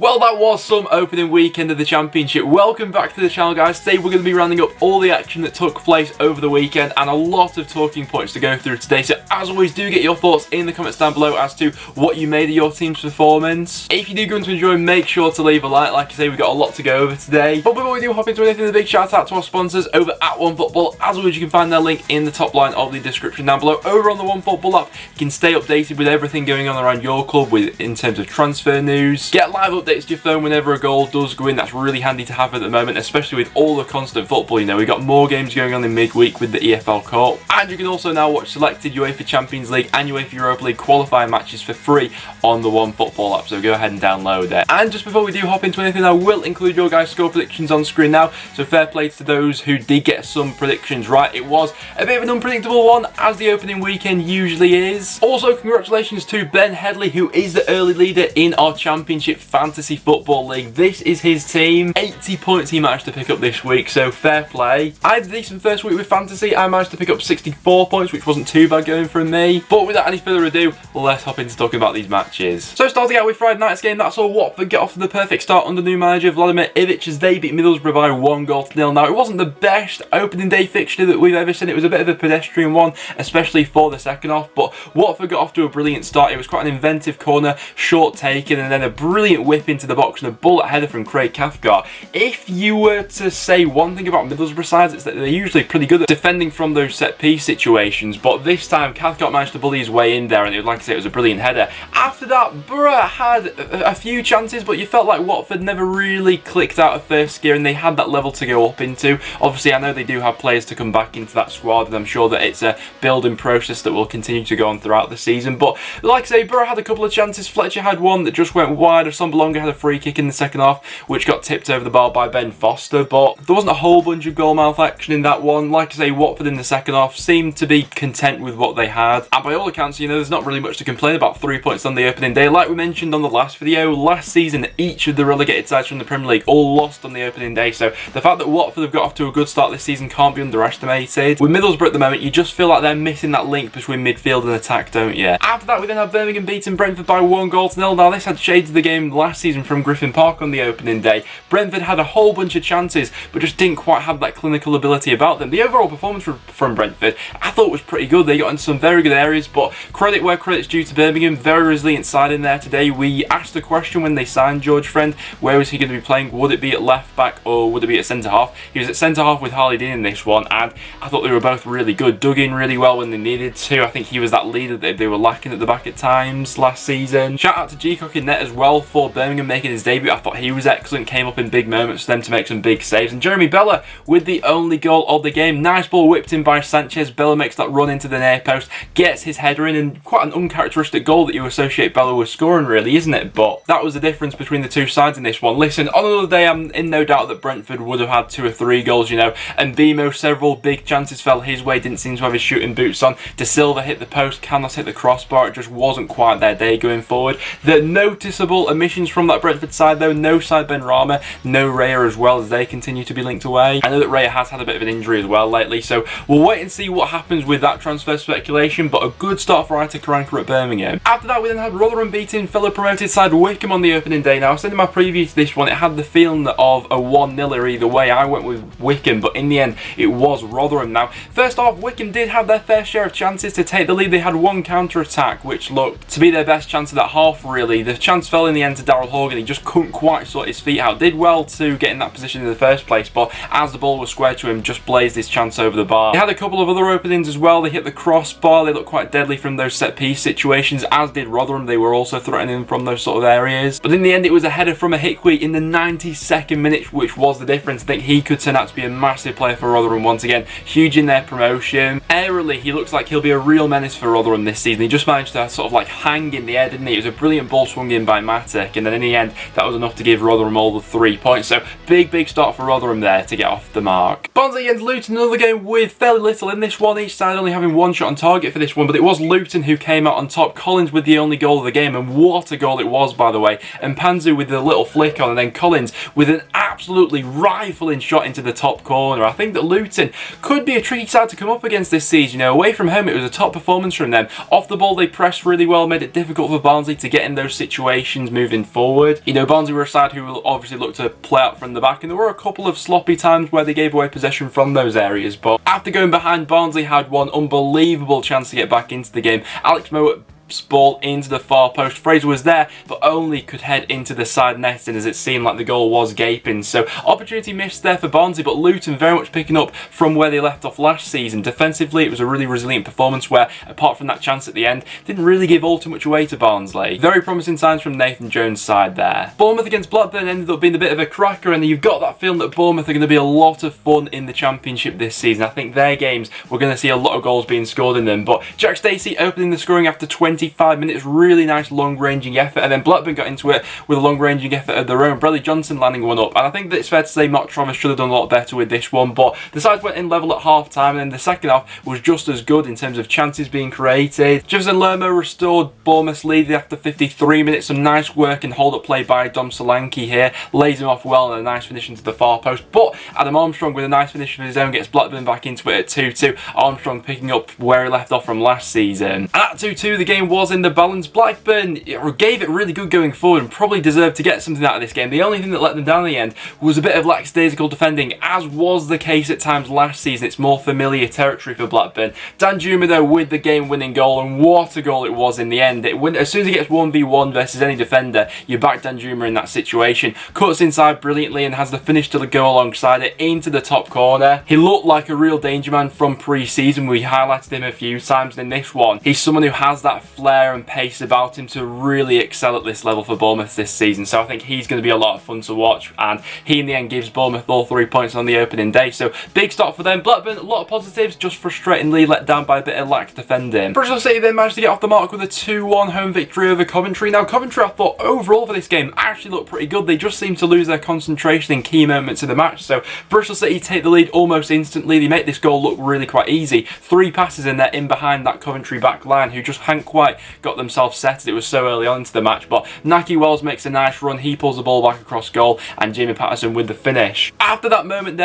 Well, that was some opening weekend of the Championship. Welcome back to the channel, guys. Today we're going to be rounding up all the action that took place over the weekend and a lot of talking points to go through today. So as always, do get your thoughts in the comments down below as to what you made of your team's performance. If you do go on to enjoy, make sure to leave a like. Like I say, we've got a lot to go over today. But before we do hop into anything, a big shout out to our sponsors over at OneFootball. As always, you can find their link in the top line of the description down below. Over on the OneFootball app, you can stay updated with everything going on around your club in terms of transfer news. Get live updates to your phone whenever a goal does go in. That's really handy to have at the moment, especially with all the constant football. You know, we've got more games going on in midweek with the EFL Cup. And you can also now watch selected UEFA Champions League and UEFA Europa League qualifying matches for free on the OneFootball app. So go ahead and download it. And just before we do hop into anything, I will include your guys' score predictions on screen now. So fair play to those who did get some predictions right. It was a bit of an unpredictable one, as the opening weekend usually is. Also, congratulations to Ben Headley, who is the early leader in our Championship Fantasy Football League. This is his team. 80 points he managed to pick up this week, so fair play. I had a decent first week with Fantasy. I managed to pick up 64 points, which wasn't too bad going from me. But without any further ado, let's hop into talking about these matches. So starting out with Friday night's game, that saw Watford get off to the perfect start under new manager Vladimir Ivic as they beat Middlesbrough by 1-0. Now, it wasn't the best opening day fixture that we've ever seen. It was a bit of a pedestrian one, especially for the second half, but Watford got off to a brilliant start. It was quite an inventive corner, short taken, and then a brilliant whip into the box and a bullet header from Craig Cathcart. If you were to say one thing about Middlesbrough sides, it's that they're usually pretty good at defending from those set-piece situations, but this time Cathcart managed to bully his way in there, and like I say, it was a brilliant header. After that, Borough had a few chances, but you felt like Watford never really clicked out of first gear, and they had that level to go up into. Obviously, I know they do have players to come back into that squad, and I'm sure that it's a building process that will continue to go on throughout the season. But like I say, Borough had a couple of chances. Fletcher had one that just went wide. Assombalonga had a free kick in the second half, which got tipped over the bar by Ben Foster, but there wasn't a whole bunch of goal-mouth action in that one. Like I say, Watford in the second half seemed to be content with what they had, and by all accounts, you know, there's not really much to complain about. 3 points on the opening day. Like we mentioned on the last video, last season, each of the relegated sides from the Premier League all lost on the opening day, so the fact that Watford have got off to a good start this season can't be underestimated. With Middlesbrough at the moment, you just feel like they're missing that link between midfield and attack, don't you? After that, we then have Birmingham beating Brentford by 1-0. Now, this had shades of the game last season from Griffin Park on the opening day. Brentford had a whole bunch of chances, but just didn't quite have that clinical ability about them. The overall performance from Brentford, I thought, was pretty good. They got into some very good areas, but credit where credit's due to Birmingham. Very resilient side in there today. We asked the question when they signed George Friend, where was he going to be playing? Would it be at left back or would it be at centre half? He was at centre half with Harley Dean in this one, and I thought they were both really good. Dug in really well when they needed to. I think he was that leader that they were lacking at the back at times last season. Shout out to G-Cock in net as well for Birmingham making his debut. I thought he was excellent, came up in big moments for them to make some big saves. And Jeremy Bella with the only goal of the game. Nice ball whipped in by Sanchez. Bella makes that run into the near post, gets his header in, and quite an uncharacteristic goal that you associate Bella with scoring, really, isn't it? But that was the difference between the two sides in this one. Listen, on another day, I'm in no doubt that Brentford would have had 2 or 3 goals, you know, and Bimo, several big chances fell his way, didn't seem to have his shooting boots on. De Silva hit the post, Canos hit the crossbar. It just wasn't quite their day going forward. The noticeable omissions from that Brentford side, though: no Side Ben Rama, no Raya as well, as they continue to be linked away. I know that Raya has had a bit of an injury as well lately, so we'll wait and see what happens with that transfer speculation, but a good start for Ita Karanka at Birmingham. After that, we then had Rotherham beating fellow promoted side Wycombe on the opening day. Now, I said in my preview to this one, it had the feeling of a 1-0 either way. I went with Wycombe, but in the end, it was Rotherham. Now, first off, Wycombe did have their fair share of chances to take the lead. They had one counter-attack, which looked to be their best chance of that half, really. The chance fell in the end to Daryl Horgan. He just couldn't quite sort his feet out. Did well to get in that position in the first place, but as the ball was squared to him, just blazed his chance over the bar. They had a couple of other openings as well. They hit the crossbar. They looked quite deadly from those set-piece situations, as did Rotherham. They were also threatening from those sort of areas. But in the end, it was a header from a Hickwey in the 92nd minute, which was the difference. I think he could turn out to be a massive player for Rotherham once again. Huge in their promotion. Aerially, he looks like he'll be a real menace for Rotherham this season. He just managed to sort of like hang in the air, didn't he? It was a brilliant ball swung in by Matic, and then in the end, that was enough to give Rotherham all the 3 points. So big start for Rotherham there to get off the mark. Barnsley against Luton, another game with fairly little in this one. Each side only having 1 shot on target for this one, but it was Luton who came out on top. Collins with the only goal of the game, and what a goal it was, by the way. And Panzu with the little flick on, and then Collins with an absolute absolutely rifling shot into the top corner. I think that Luton could be a tricky side to come up against this season. You know, away from home, it was a top performance from them. Off the ball, they pressed really well, made it difficult for Barnsley to get in those situations moving forward. You know, Barnsley were a side who will obviously look to play out from the back, and there were a couple of sloppy times where they gave away possession from those areas, but after going behind, Barnsley had one unbelievable chance to get back into the game. Alex Mowat ball into the far post. Fraser was there, but only could head into the side netting as it seemed like the goal was gaping. So opportunity missed there for Barnsley, but Luton very much picking up from where they left off last season. Defensively, it was a really resilient performance where, apart from that chance at the end, didn't really give all too much away to Barnsley. Very promising signs from Nathan Jones' side there. Bournemouth against Blackburn ended up being a bit of a cracker, and you've got that feeling that Bournemouth are going to be a lot of fun in the Championship this season. I think their games, we're going to see a lot of goals being scored in them, but Jack Stacey opening the scoring after 25 minutes, really nice long-ranging effort, and then Blackburn got into it with a long-ranging effort of their own. Bradley Johnson landing one up, and I think that it's fair to say Mark Travis should have done a lot better with this one, but the sides went in level at half-time, and then the second half was just as good in terms of chances being created. Jefferson Lerma restored Bournemouth's lead after 53 minutes. Some nice work and hold-up play by Dom Solanke here, lays him off well, and a nice finish into the far post, but Adam Armstrong with a nice finish of his own gets Blackburn back into it at 2-2. Armstrong picking up where he left off from last season. And at 2-2, the game was in the balance. Blackburn gave it really good going forward and probably deserved to get something out of this game. The only thing that let them down in the end was a bit of lackadaisical defending, as was the case at times last season. It's more familiar territory for Blackburn. Danjuma, though, with the game-winning goal, and what a goal it was in the end. As soon as he gets 1v1 versus any defender, you back Danjuma in that situation. Cuts inside brilliantly and has the finish to go alongside it into the top corner. He looked like a real danger man from pre-season. We highlighted him a few times, and in this one, he's someone who has that flair and pace about him to really excel at this level for Bournemouth this season. So I think he's going to be a lot of fun to watch, and he in the end gives Bournemouth all 3 points on the opening day. So big start for them. Blackburn, a lot of positives, just frustratingly let down by a bit of lack defending. Bristol City then managed to get off the mark with a 2-1 home victory over Coventry. Now Coventry, I thought overall for this game actually looked pretty good. They just seemed to lose their concentration in key moments of the match. So Bristol City take the lead almost instantly. They make this goal look really quite easy. 3 passes in there in behind that Coventry back line, who just hadn't quite got themselves set. It was so early on into the match, but Naki Wells makes a nice run. He pulls the ball back across goal, and Jamie Patterson with the finish. After that moment,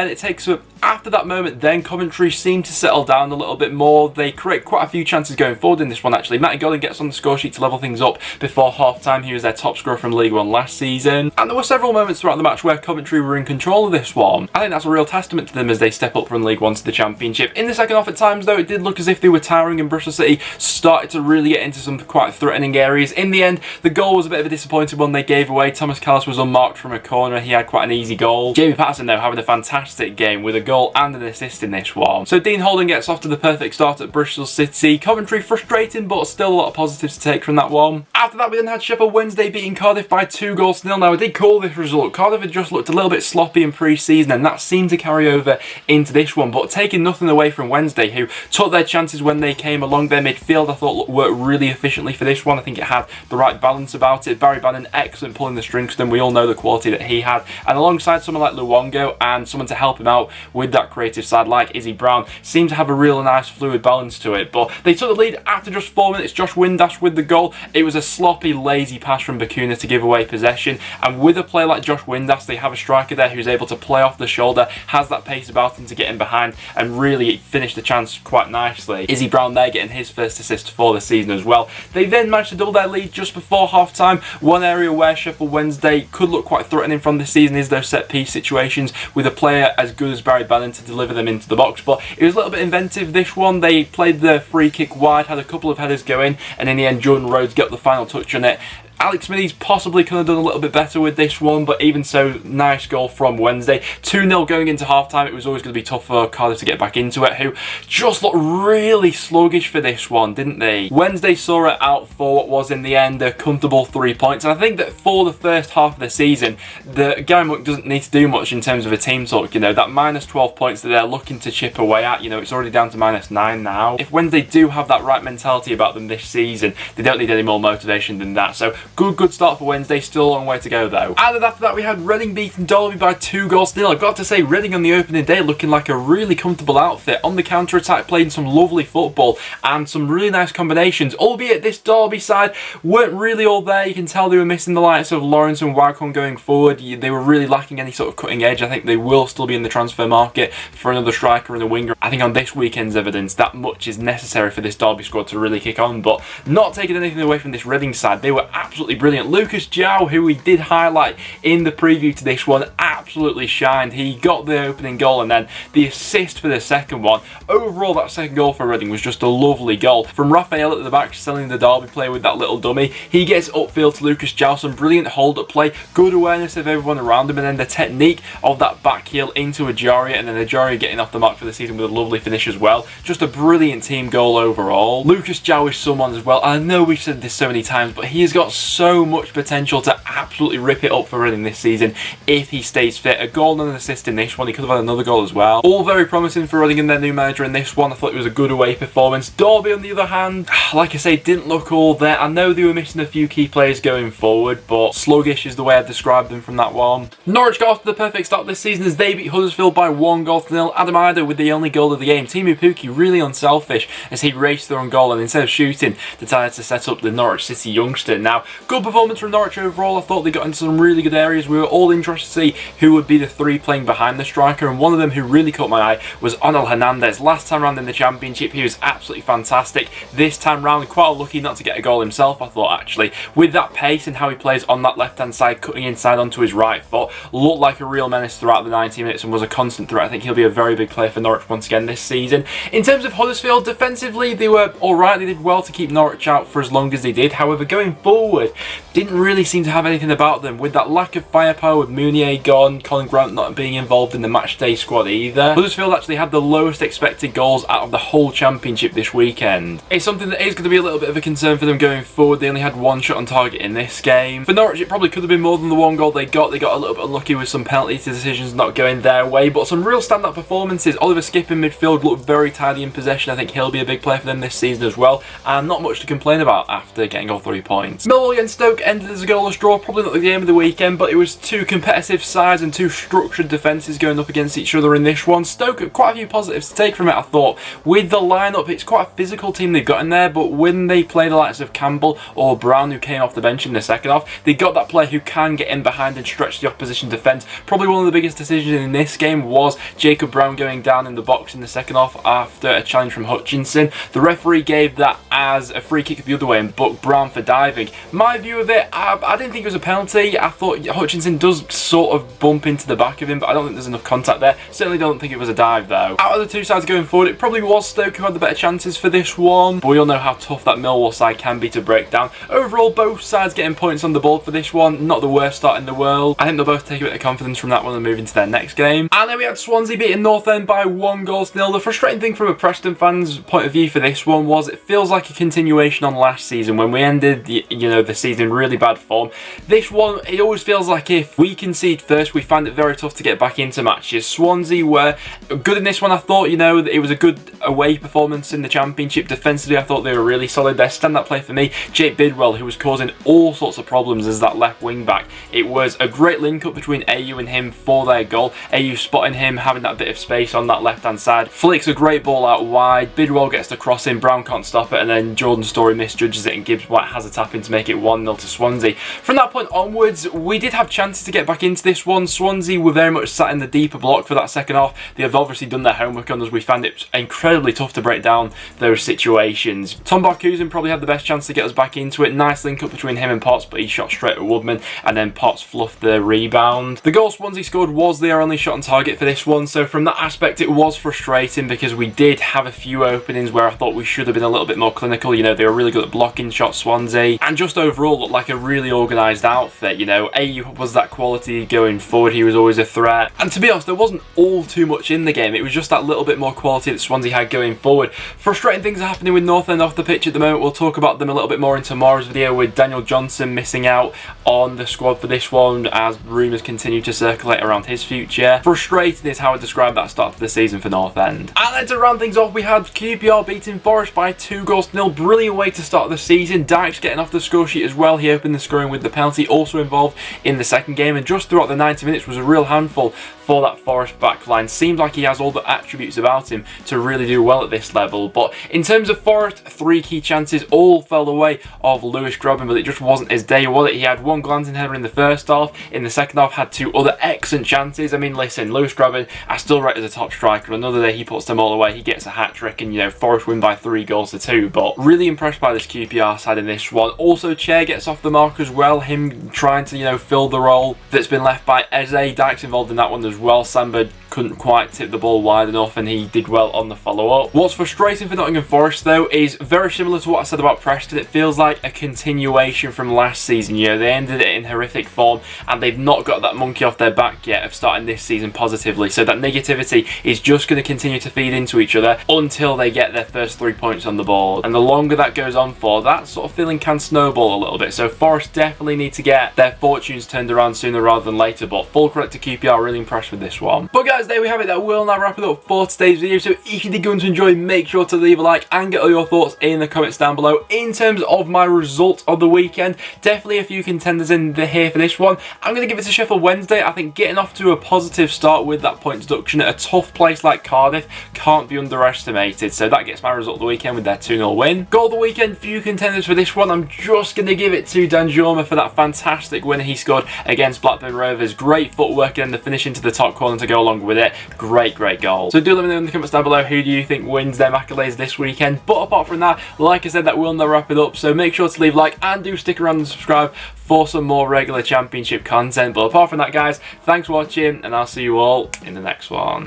then Coventry seemed to settle down a little bit more. They create quite a few chances going forward in this one. Actually, Matty Golden gets on the score sheet to level things up before half-time. He was their top scorer from League One last season, and there were several moments throughout the match where Coventry were in control of this one. I think that's a real testament to them as they step up from League One to the Championship. In the second half at times, though, it did look as if they were tiring, and Bristol City started to really get into some quite threatening areas. In the end, the goal was a bit of a disappointing one they gave away. Thomas Callis was unmarked from a corner. He had quite an easy goal. Jamie Patterson, though, having a fantastic game with a goal and an assist in this one. So Dean Holden gets off to the perfect start at Bristol City. Coventry frustrating, but still a lot of positives to take from that one. After that, we then had Sheff Wednesday beating Cardiff by 2-0. Now, I did call this result. Cardiff had just looked a little bit sloppy in pre-season, and that seemed to carry over into this one, but taking nothing away from Wednesday, who took their chances when they came along. Their midfield, I thought, worked really efficiently for this one. I think it had the right balance about it. Barry Bannon, excellent pulling the strings for them. We all know the quality that he had. And alongside someone like Luongo and someone to help him out with that creative side like Izzy Brown, seemed to have a real nice fluid balance to it. But they took the lead after just 4 minutes. Josh Windass with the goal. It was a sloppy, lazy pass from Bacuna to give away possession. And with a player like Josh Windass, they have a striker there who's able to play off the shoulder, has that pace about him to get in behind and really finish the chance quite nicely. Izzy Brown there getting his first assist for the season as well. They then managed to double their lead just before half-time. One area where Sheff Wednesday could look quite threatening from this season is those set-piece situations with a player as good as Barry Bannon to deliver them into the box. But it was a little bit inventive, this one. They played the free kick wide, had a couple of headers going, and in the end, Jordan Rhodes got the final touch on it. Alex Smithies possibly could have done a little bit better with this one, but even so, nice goal from Wednesday. 2-0 going into half-time. It was always going to be tough for Cardiff to get back into it, who just looked really sluggish for this one, didn't they? Wednesday saw it out for what was in the end a comfortable 3 points, and I think that for the first half of the season, Gary Monk doesn't need to do much in terms of a team talk. You know, that minus 12 points that they're looking to chip away at, you know, it's already down to minus 9 now. If Wednesday do have that right mentality about them this season, they don't need any more motivation than that. So good start for Wednesday, still a long way to go though. And then after that we had Reading beating Derby by 2-0. I've got to say, Reading on the opening day looking like a really comfortable outfit. On the counter-attack, playing some lovely football and some really nice combinations, albeit this Derby side weren't really all there. You can tell they were missing the likes of Lawrence and Wycombe going forward. They were really lacking any sort of cutting edge. I think they will still be in the transfer market for another striker and a winger. I think on this weekend's evidence, that much is necessary for this Derby squad to really kick on, but not taking anything away from this Reading side. They were absolutely brilliant. Lucas João, who we did highlight in the preview to this one, absolutely shined. He got the opening goal and then the assist for the second one. Overall, that second goal for Reading was just a lovely goal. From Raphael at the back, selling the Derby player with that little dummy. He gets upfield to Lucas João, some brilliant hold-up play, good awareness of everyone around him, and then the technique of that back heel into Ajaria, and then Ajaria getting off the mark for the season with a lovely finish as well. Just a brilliant team goal overall. Lucas João is someone as well, I know we've said this so many times, but he has got so much potential to absolutely rip it up for Reading this season if he stays fit. A goal and an assist in this one. He could have had another goal as well. All very promising for Reading and their new manager in this one. I thought it was a good away performance. Derby, on the other hand, like I say, didn't look all there. I know they were missing a few key players going forward, but sluggish is the way I've described them from that one. Norwich got off to the perfect start this season as they beat Huddersfield by 1-0. Adam Ido with the only goal of the game. Timu Pukki really unselfish as he raced their own goal and instead of shooting, decided to set up the Norwich City youngster. Now, good performance from Norwich overall. I thought they got into some really good areas. We were all interested to see who would be the three playing behind the striker, and one of them who really caught my eye was Onel Hernandez. Last time round in the Championship, he was absolutely fantastic. This time round, quite lucky not to get a goal himself, I thought, actually. With that pace and how he plays on that left-hand side, cutting inside onto his right foot, looked like a real menace throughout the 90 minutes and was a constant threat. I think he'll be a very big player for Norwich once again this season. In terms of Huddersfield, defensively, they were alright. They did well to keep Norwich out for as long as they did. However, going forward, didn't really seem to have anything about them. With that lack of firepower, with Mounier gone, Colin Grant not being involved in the matchday squad either, Huddersfield actually had the lowest expected goals out of the whole Championship this weekend. It's something that is going to be a little bit of a concern for them going forward. They only had one shot on target in this game. For Norwich, it probably could have been more than the one goal they got. They got a little bit unlucky with some penalty decisions not going their way, but some real standout performances. Oliver Skipp in midfield looked very tidy in possession. I think he'll be a big player for them this season as well, and not much to complain about after getting all 3 points. Millwall against Stoke ended as a goalless draw. Probably not the game of the weekend, but it was two competitive sides and two structured defences going up against each other in this one. Stoke had quite a few positives to take from it, I thought. With the lineup, it's quite a physical team they've got in there, but when they play the likes of Campbell or Brown, who came off the bench in the second half, they got that player who can get in behind and stretch the opposition defence. Probably one of the biggest decisions in this game was Jacob Brown going down in the box in the second half after a challenge from Hutchinson. The referee gave that as a free kick the other way and booked Brown for diving. My view of it, I didn't think it was a penalty. I thought Hutchinson does sort of bump into the back of him, but I don't think there's enough contact there. Certainly don't think it was a dive though. Out of the two sides going forward, it probably was Stoke who had the better chances for this one, but we all know how tough that Millwall side can be to break down. Overall, both sides getting points on the board for this one. Not the worst start in the world. I think they'll both take a bit of confidence from that one and move into their next game. And then we had Swansea beating Northend by 1-0. The frustrating thing from a Preston fan's point of view for this one was it feels like a continuation on last season when we ended the season in really bad form. This one, it always feels like if we concede first, we find it very tough to get back into matches. Swansea were good in this one. I thought, it was a good away performance in the Championship. Defensively, I thought they were really solid. Their stand-up play for me, Jake Bidwell, who was causing all sorts of problems as that left wing back. It was a great link-up between AU and him for their goal. AU spotting him, having that bit of space on that left-hand side. Flicks a great ball out wide. Bidwell gets the cross in, Brown can't stop it, and then Jordan Storey misjudges it and Gibbs White has a tap in to make it 1-0 to Swansea. From that point onwards, we did have chances to get back into this one. Swansea were very much sat in the deeper block for that second half. They have obviously done their homework on us. We found it incredibly tough to break down those situations. Tom Barkhuizen probably had the best chance to get us back into it. Nice link up between him and Potts, but he shot straight at Woodman, and then Potts fluffed the rebound. The goal Swansea scored was their only shot on target for this one, so from that aspect it was frustrating because we did have a few openings where I thought we should have been a little bit more clinical. They were really good at blocking shots, Swansea, and just overall looked like a really organised outfit. AU was that quality going forward. forward he was always a threat. And to be honest, there wasn't all too much in the game. It was just that little bit more quality that Swansea had going forward. Frustrating things are happening with North End off the pitch at the moment. We'll talk about them a little bit more in tomorrow's video, with Daniel Johnson missing out on the squad for this one as rumours continue to circulate around his future. Frustrating is how I describe that start to the season for North End. And then to round things off, we had QPR beating Forest by 2-0. Brilliant way to start the season. Dykes getting off the score sheet as well. He opened the scoring with the penalty, also involved in the second game, and just throughout the 90 minutes was a real handful for that Forest backline. Seems like he has all the attributes about him to really do well at this level. But in terms of Forest, 3 key chances all fell the way of Lewis Grobban, but it just wasn't his day, was it? He had one glancing header in the first half. In the second half, had 2 other excellent chances. I mean, listen, Lewis Grobban, I still rate as a top striker. Another day he puts them all away. He gets a hat-trick, and, you know, Forest win by 3-2. But really impressed by this QPR side in this one. Also, Chair gets off the mark as well. Him trying to, you know, fill the role that's been left by Eze. Dykes involved in that one as well. Samba couldn't quite tip the ball wide enough, and he did well on the follow-up. What's frustrating for Nottingham Forest, though, is very similar to what I said about Preston. It feels like a continuation from last season. You know, they ended it in horrific form, and they've not got that monkey off their back yet of starting this season positively. So that negativity is just going to continue to feed into each other until they get their first 3 points on the board. And the longer that goes on for, that sort of feeling can snowball a little bit. So Forest definitely need to get their fortunes turned around sooner rather than later. But full credit to QPR, really impressed with this one. But guys, there we have it. That will now wrap it up for today's video. So if you did go on to enjoy, make sure to leave a like and get all your thoughts in the comments down below. In terms of my result of the weekend, definitely a few contenders in here for this one. I'm going to give it to Sheff Wednesday. I think getting off to a positive start with that point deduction at a tough place like Cardiff can't be underestimated. So that gets my result of the weekend with their 2-0 win. Goal of the weekend, few contenders for this one. I'm just going to give it to Danjuma for that fantastic win he scored against Blackburn Rovers. Great footwork and the finish into the top corner to go along with it. Great goal. So do let me know in the comments down below, who do you think wins them accolades this weekend? But apart from that, like I said, that will now wrap it up. So make sure to leave a like and do stick around and subscribe for some more regular championship content. But apart from that, guys, thanks for watching, and I'll see you all in the next one.